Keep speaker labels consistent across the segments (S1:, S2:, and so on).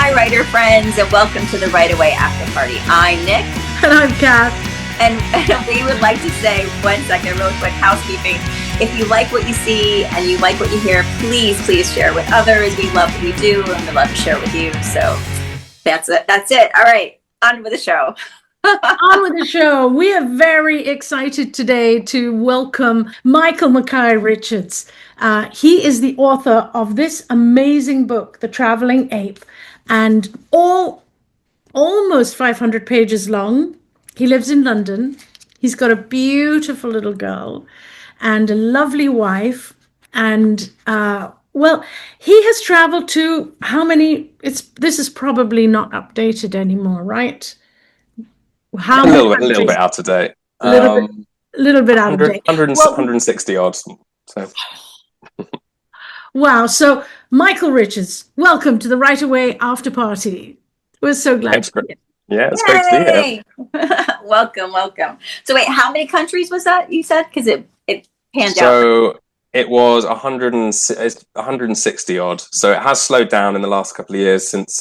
S1: Hi, writer friends, and welcome to the Right Away Afterparty. I'm Nic.
S2: And I'm Cath.
S1: And we would like to say, one second, real quick housekeeping. If you like what you see and you like what you hear, please share with others. We love what we do and we love to share with you. So that's it. All right, on with the show.
S2: On with the show. We are very excited today to welcome Michael Mackay Richards. He is the author of this amazing book, The Traveling Ape, and almost 500 pages long. He lives in London. He's got a beautiful little girl and a lovely wife. And he has traveled to how many? This is probably not updated anymore, right?
S3: How a little bit out of date.
S2: Little bit out of date.
S3: 160 odd. So.
S2: Wow. So, Michael Richards, welcome to the Right Away Afterparty. We're so glad.
S3: Thanks, yeah, it's great to be here.
S1: Welcome. So wait, how many countries was that you said? Because it panned out.
S3: So it was 160 odd. So it has slowed down in the last couple of years since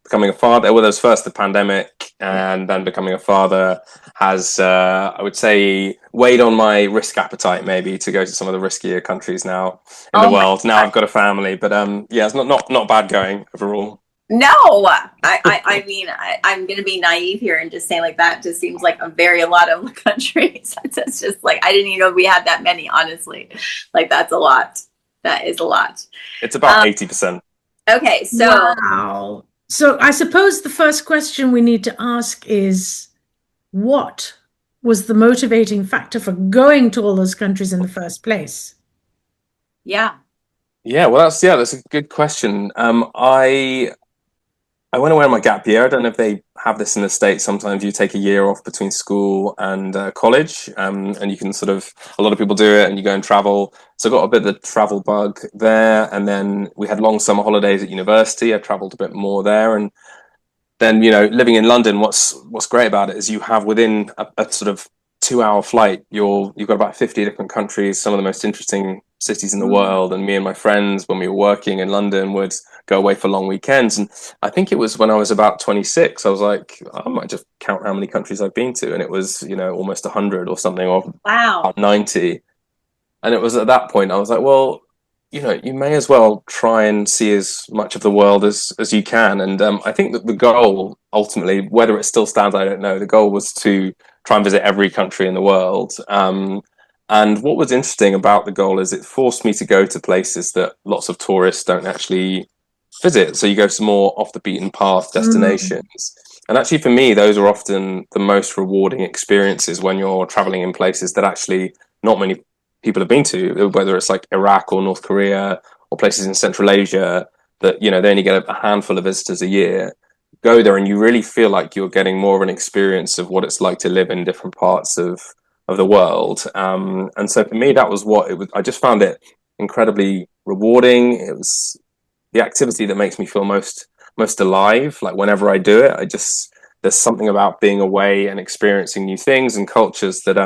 S3: becoming a father. Well, there was first the pandemic, and then becoming a father has, I would say, weighed on my risk appetite maybe to go to some of the riskier countries now in the world. Now I've got a family, but yeah, it's not bad going overall.
S1: No, I mean, I'm going to be naive here and just say like that just seems like a lot of countries. It's just like, I didn't even know we had that many, honestly. Like, that's a lot. That is a lot.
S3: It's about 80%.
S1: Okay, so.
S2: Wow. So I suppose the first question we need to ask is, what was the motivating factor for going to all those countries in the first place?
S1: Yeah.
S3: Yeah, well, that's a good question. I went away on my gap year. I don't know if they have this in the States. Sometimes you take a year off between school and college, and you can a lot of people do it, and you go and travel. So I got a bit of the travel bug there, and then we had long summer holidays at university. I traveled a bit more there, and then, living in London, what's great about it is you have within a 2-hour flight, you've got about 50 different countries, some of the most interesting cities in the world. And me and my friends, when we were working in London, would go away for long weekends. And I think it was when I was about 26, I was like, I might just count how many countries I've been to. And it was, almost 100 or something, or
S1: wow,
S3: 90. And it was at that point, I was like, well, you may as well try and see as much of the world as you can. And I think that the goal, ultimately, whether it still stands, I don't know, the goal was to try and visit every country in the world. And what was interesting about the goal is it forced me to go to places that lots of tourists don't actually visit. So you go to more off the beaten path destinations. And actually, for me, those are often the most rewarding experiences when you're traveling in places that actually not many people have been to, whether it's like Iraq or North Korea or places in Central Asia that, they only get a handful of visitors a year. Go there and you really feel like you're getting more of an experience of what it's like to live in different parts of the world. And so for me, that was what it was. I just found it incredibly rewarding. It was the activity that makes me feel most alive. Like, whenever I do it, there's something about being away and experiencing new things and cultures that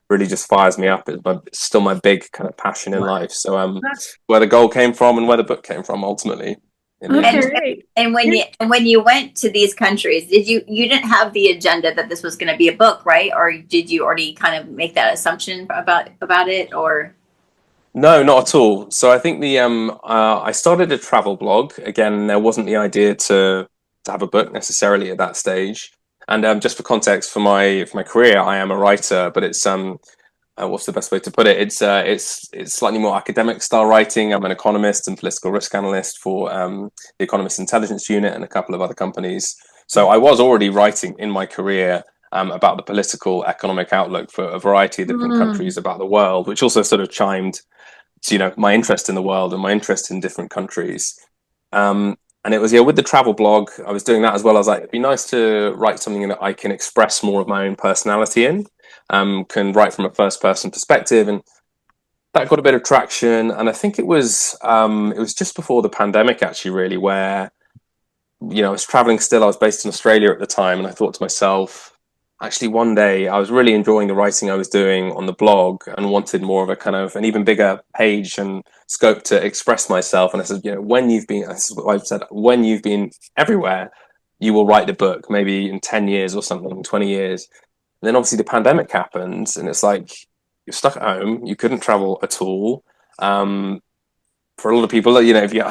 S3: really just fires me up. It's still my big kind of passion in life. So where the goal came from and where the book came from ultimately.
S1: And when you went to these countries, you didn't have the agenda that this was going to be a book, right? Or did you already kind of make that assumption about it, or?
S3: No, not at all. So I think I started a travel blog. Again, there wasn't the idea to have a book necessarily at that stage. And just for context, for my career, I am a writer, but it's what's the best way to put it? It's slightly more academic style writing. I'm an economist and political risk analyst for the Economist Intelligence Unit and a couple of other companies. So I was already writing in my career about the political economic outlook for a variety of different countries about the world, which also sort of chimed to, my interest in the world and my interest in different countries. And it was, with the travel blog, I was doing that as well. I was like, it'd be nice to write something that I can express more of my own personality in. Can write from a first person perspective, and that got a bit of traction. And I think it was just before the pandemic, actually, really, where I was traveling still. I was based in Australia at the time, and I thought to myself, actually one day I was really enjoying the writing I was doing on the blog and wanted more of a kind of an even bigger page and scope to express myself. And I said, this is what I've said, when you've been everywhere, you will write the book, maybe in 10 years or something, 20 years. And then obviously the pandemic happened, and it's like you're stuck at home, you couldn't travel at all. For a lot of people, if you,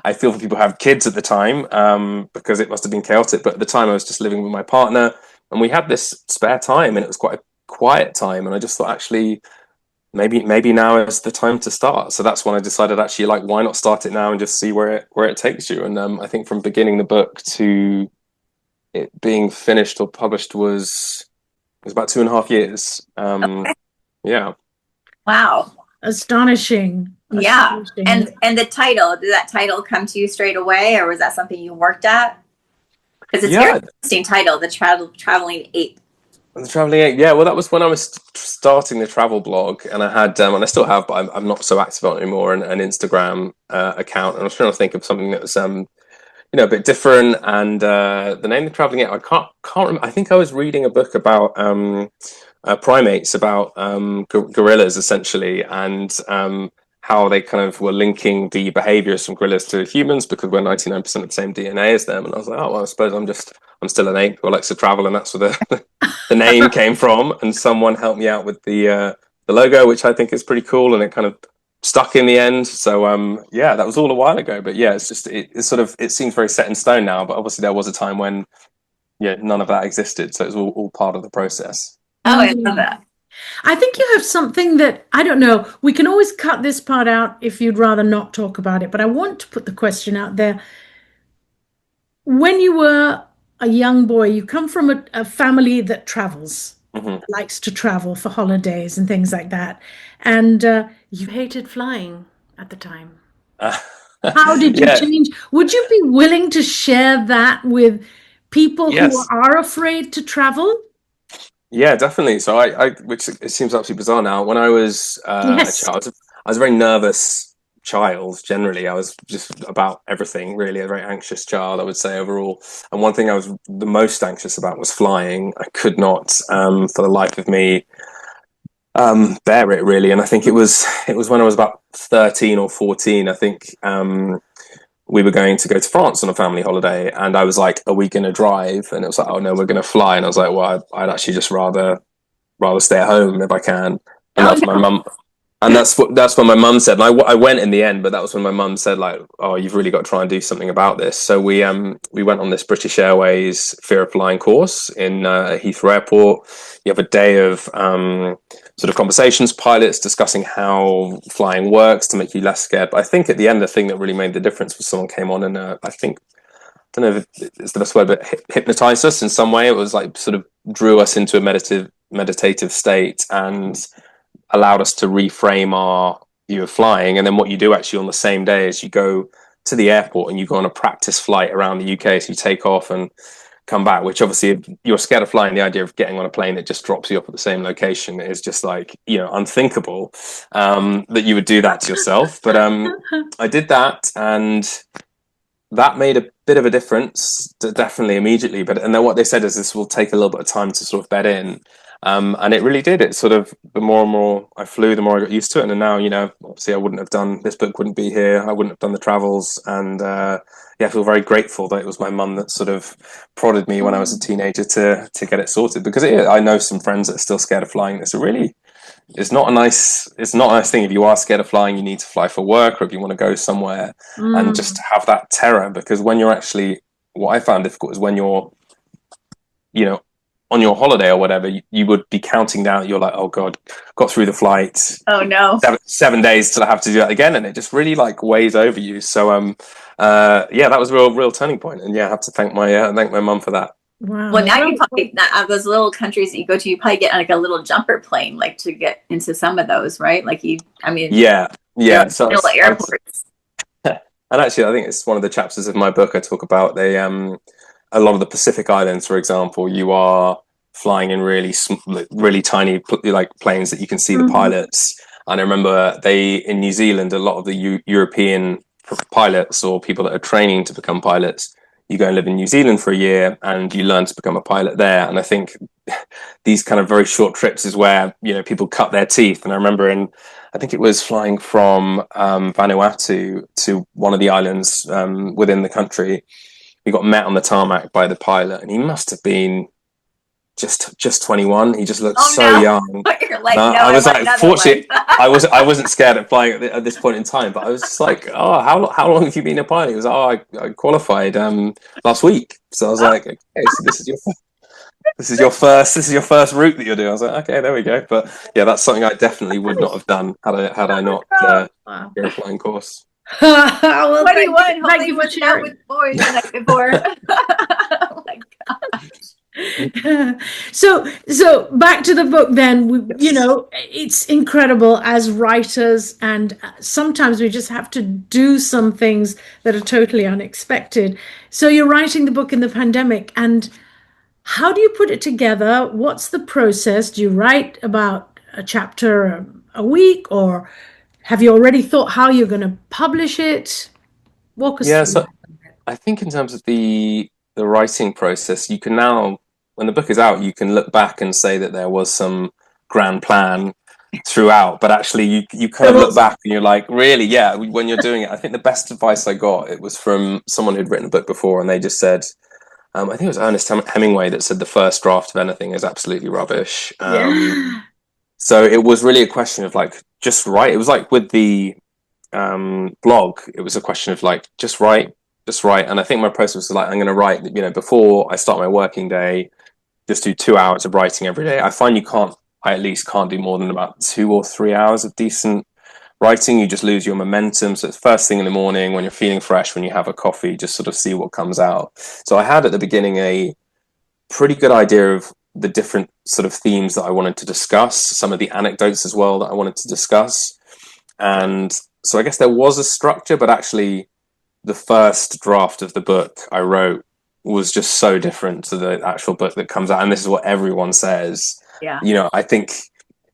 S3: I feel for people who have kids at the time, because it must have been chaotic. But at the time, I was just living with my partner, and we had this spare time, and it was quite a quiet time. And I just thought, actually, maybe now is the time to start. So that's when I decided, actually, like, why not start it now and just see where it takes you. And I think from beginning the book to it being finished or published was about 2.5 years.
S1: Okay.
S3: Yeah.
S1: Wow.
S2: Astonishing.
S1: Yeah.
S2: Astonishing.
S1: And the title, did that title come to you straight away, or was that something you worked at? Because it's a very interesting title, The Traveling Ape.
S3: The Traveling Ape, yeah. Well, that was when I was starting the travel blog, and I had, and I still have, but I'm not so active on it anymore, an Instagram account. And I was trying to think of something that was, a bit different. And the name The Traveling Ape, I can't remember. I think I was reading a book about primates, about gorillas, essentially, and how they kind of were linking the behaviors from gorillas to humans because we're 99% of the same DNA as them. And I was like, oh, well, I suppose I'm still an ape who likes to travel, and that's where the name came from. And someone helped me out with the logo, which I think is pretty cool, and it kind of stuck in the end. So that was all a while ago. But yeah, it's just it seems very set in stone now. But obviously there was a time when none of that existed, so it was all part of the process.
S1: Oh, I love that.
S2: I think you have something that, I don't know, we can always cut this part out if you'd rather not talk about it, but I want to put the question out there. When you were a young boy, you come from a family that travels, likes to travel for holidays and things like that, and you hated flying at the time. How did you change? Would you be willing to share that with people who are afraid to travel?
S3: Yeah, definitely. So which it seems absolutely bizarre now. When I was a child, I was a very nervous child. Generally, I was just about everything. Really, a very anxious child, I would say overall. And one thing I was the most anxious about was flying. I could not, for the life of me, bear it really. And I think it was when I was about 13 or 14. I think we were going to go to France on a family holiday, and I was like, are we going to drive? And it was like, oh no, we're going to fly. And I was like, well, I'd actually just rather stay at home if I can. And that's my mum. And that's what my mum said. And I went in the end, but that was when my mum said, like, oh, you've really got to try and do something about this. So we went on this British Airways fear of flying course in Heathrow Airport. You have a day of sort of conversations, pilots discussing how flying works to make you less scared. But I think at the end, the thing that really made the difference was someone came on and I don't know if it's the best word, but hypnotized us in some way. It was like sort of drew us into a meditative state and allowed us to reframe our view of flying. And then what you do actually on the same day is you go to the airport and you go on a practice flight around the UK. So you take off and come back, which obviously if you're scared of flying, the idea of getting on a plane that just drops you off at the same location is just like, unthinkable that you would do that to yourself. But I did that, and that made a bit of a difference, definitely immediately. And then what they said is this will take a little bit of time to sort of bed in. And it really did. It sort of, the more and more I flew, the more I got used to it. And now, obviously I wouldn't have done, this book wouldn't be here. I wouldn't have done the travels. And I feel very grateful that it was my mum that sort of prodded me when I was a teenager to get it sorted. Because I know some friends that are still scared of flying. It's not a nice thing. If you are scared of flying, you need to fly for work, or if you want to go somewhere and just have that terror. Because when you're actually, what I found difficult is when you're, on your holiday or whatever, you would be counting down. You're like, oh God, got through the flight.
S1: Oh no.
S3: 7 days till I have to do that again. And it just really like weighs over you. So, that was a real turning point. And I have to thank my mum for that.
S2: Wow.
S1: Well, now you probably, those little countries that you go to, you probably get like a little jumper plane, like to get into some of those, right? Like
S3: yeah. So
S1: little airports.
S3: And actually, I think it's one of the chapters of my book I talk about. They, a lot of the Pacific Islands, for example, you are flying in really tiny like planes that you can see the pilots. And I remember in New Zealand, a lot of the European pilots or people that are training to become pilots you go and live in New Zealand for a year and you learn to become a pilot there. And I think these kind of very short trips is where, you know, people cut their teeth. And I remember I think it was flying from Vanuatu to one of the islands within the country. We got met on the tarmac by the pilot, and he must have been just 21. He just looked young.
S1: You're like,
S3: I was like, fortunately, I wasn't scared of flying at this point in time, but I was just like, oh, how long have you been a pilot? He was, I qualified last week. So I was like, okay, so this is your first route that you're doing. I was like, okay, there we go. But yeah, that's something I definitely would not have done had I not been a flying course.
S2: Well,
S1: 21.
S2: Thank you for sharing.
S1: With boys the night before. Oh my gosh.
S2: So back to the book then. You know, it's incredible as writers, and sometimes we just have to do some things that are totally unexpected. So you're writing the book in the pandemic, and how do you put it together? What's the process? Do you write about a chapter a week, or have you already thought how you're going to publish it? Walk us through.
S3: So I think in terms of the writing process, you can now, when the book is out, you can look back and say that there was some grand plan throughout, but actually you kind of look back and you're like, really, yeah, when you're doing it. I think the best advice I got, it was from someone who'd written a book before, and they just said, I think it was Ernest Hemingway that said the first draft of anything is absolutely rubbish. So it was really a question of like, just write. It was like with the blog, it was a question of like, just write. And I think my process was like, I'm going to write, you know, before I start my working day, just do 2 hours of writing every day. I find I at least can't do more than about 2 or 3 hours of decent writing. You just lose your momentum. So it's first thing in the morning when you're feeling fresh, when you have a coffee, just sort of see what comes out. So I had at the beginning a pretty good idea of the different sort of themes that I wanted to discuss, some of the anecdotes as well that I wanted to discuss. And so I guess there was a structure, but actually the first draft of the book I wrote was just so different to the actual book that comes out. And this is what everyone says.
S1: Yeah.
S3: You know, I think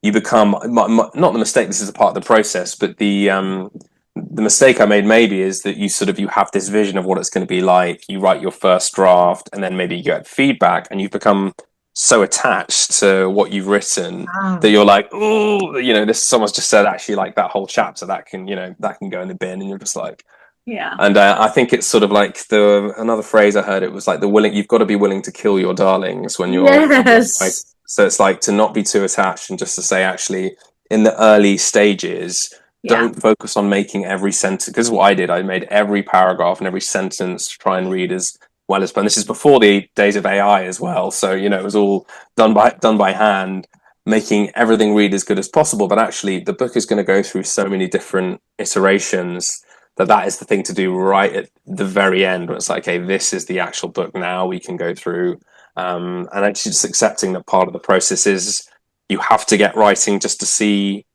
S3: you become, not the mistake, this is a part of the process, but the mistake I made maybe is that you have this vision of what it's going to be like. You write your first draft and then maybe you get feedback and you've become so attached to what you've written that you're like, oh, you know, someone's just said actually like that whole chapter that can go in the bin, and you're just like,
S1: yeah.
S3: And I think it's sort of like another phrase I heard, it was like you've got to be willing to kill your darlings when you're
S2: yes.
S3: So it's like to not be too attached and just to say, actually, in the early stages, don't focus on making every sentence, because what I did, I made every paragraph and every sentence to try and read as well as, but this is before the days of AI as well. So, you know, it was all done by hand, making everything read as good as possible. But actually the book is going to go through so many different iterations that is the thing to do right at the very end, where it's like, okay, this is the actual book now we can go through. And actually just accepting that part of the process is you have to get writing just to see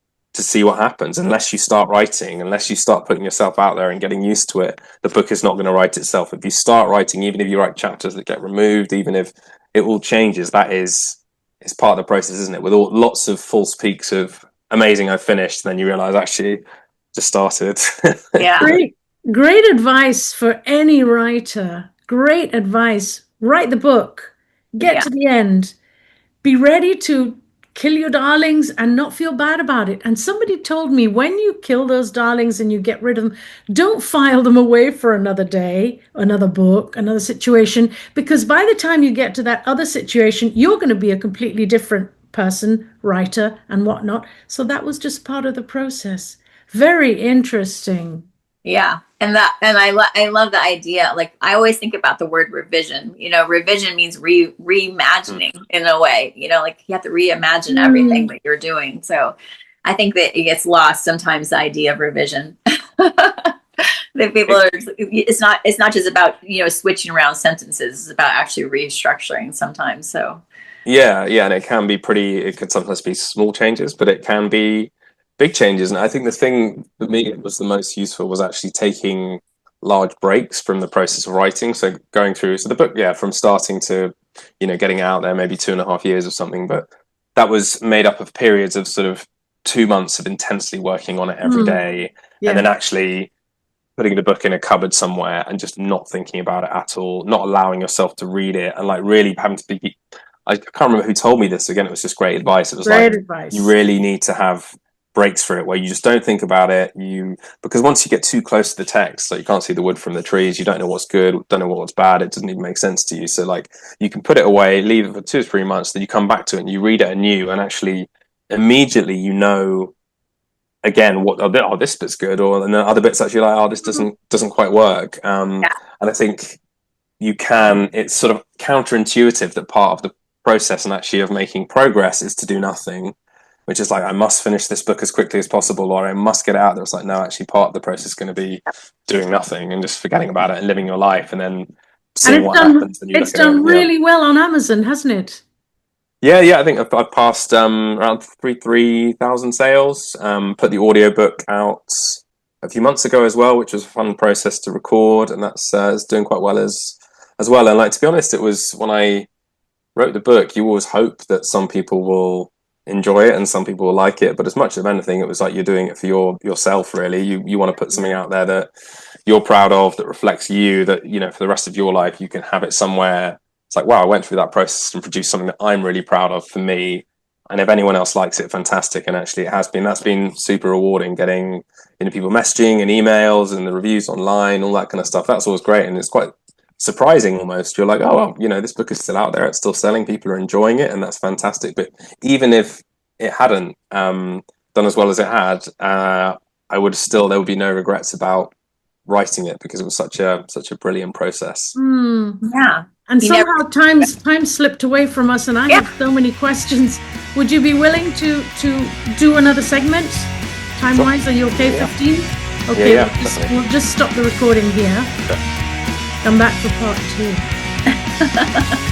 S3: what happens. Unless you start writing, unless you start putting yourself out there and getting used to it, the book is not going to write itself. If you start writing, even if you write chapters that get removed, even if it all changes, it's part of the process, isn't it? With lots of false peaks of amazing, I finished, then you realize actually just started.
S1: Yeah.
S2: Great advice for any writer. Great advice. Write the book. Get to the end. Be ready to kill your darlings and not feel bad about it. And somebody told me, when you kill those darlings and you get rid of them, don't file them away for another day, another book, another situation, because by the time you get to that other situation, you're going to be a completely different person, writer and whatnot. So that was just part of the process. Very interesting.
S1: Yeah. And I love the idea. Like, I always think about the word revision. You know, revision means reimagining in a way, you know, like you have to reimagine everything that you're doing. So I think that it gets lost sometimes, the idea of revision. That people are, it's not just about, you know, switching around sentences. It's about actually restructuring sometimes. So
S3: yeah. And it can sometimes be small changes, but it can be big changes. And I think the thing for me that was the most useful was actually taking large breaks from the process of writing. So going through the book, from starting to, you know, getting out there, maybe 2.5 years or something, but that was made up of periods of sort of 2 months of intensely working on it every day. And then actually putting the book in a cupboard somewhere and just not thinking about it at all, not allowing yourself to read it, and like really having to be. I can't remember who told me this. Again, it was just great advice. It was
S2: Great
S3: like
S2: advice.
S3: you really need to have breaks for it where you just don't think about it. Because once you get too close to the text, like you can't see the wood from the trees, you don't know what's good, don't know what's bad, it doesn't even make sense to you. So like you can put it away, leave it for 2 or 3 months, then you come back to it and you read it anew, and actually immediately you know again what this bit's good, or and the other bits actually like this doesn't quite work. And I think it's sort of counterintuitive that part of the process and actually of making progress is to do nothing, which is like I must finish this book as quickly as possible, or I must get it out there. It's like, no, actually part of the process is going to be doing nothing and just forgetting about it and living your life, and then seeing what happens.
S2: It's done really well on Amazon, hasn't it?
S3: Yeah. I think I've passed around 3,000 sales. Put the audiobook out a few months ago as well, which was a fun process to record, and that's doing quite well as well. And like, to be honest, it was when I wrote the book, you always hope that some people will enjoy it and some people will like it, but as much of anything, it was like you're doing it for yourself, really. You want to put something out there that you're proud of, that reflects you, that for the rest of your life you can have it somewhere. It's like, wow, I went through that process and produced something that I'm really proud of for me, and if anyone else likes it, fantastic. And actually that's been super rewarding, getting people messaging and emails and the reviews online, all that kind of stuff. That's always great, and it's quite surprising almost. You're like, oh well, this book is still out there, it's still selling, people are enjoying it, and that's fantastic. But even if it hadn't done as well as it had, there would be no regrets about writing it, because it was such a brilliant process.
S1: Yeah.
S2: And somehow time slipped away from us, and I have so many questions. Would you be willing to do another segment time wise? Are you okay? 15? Okay, we'll just stop the recording here.
S3: Okay.
S2: Come back for part 2.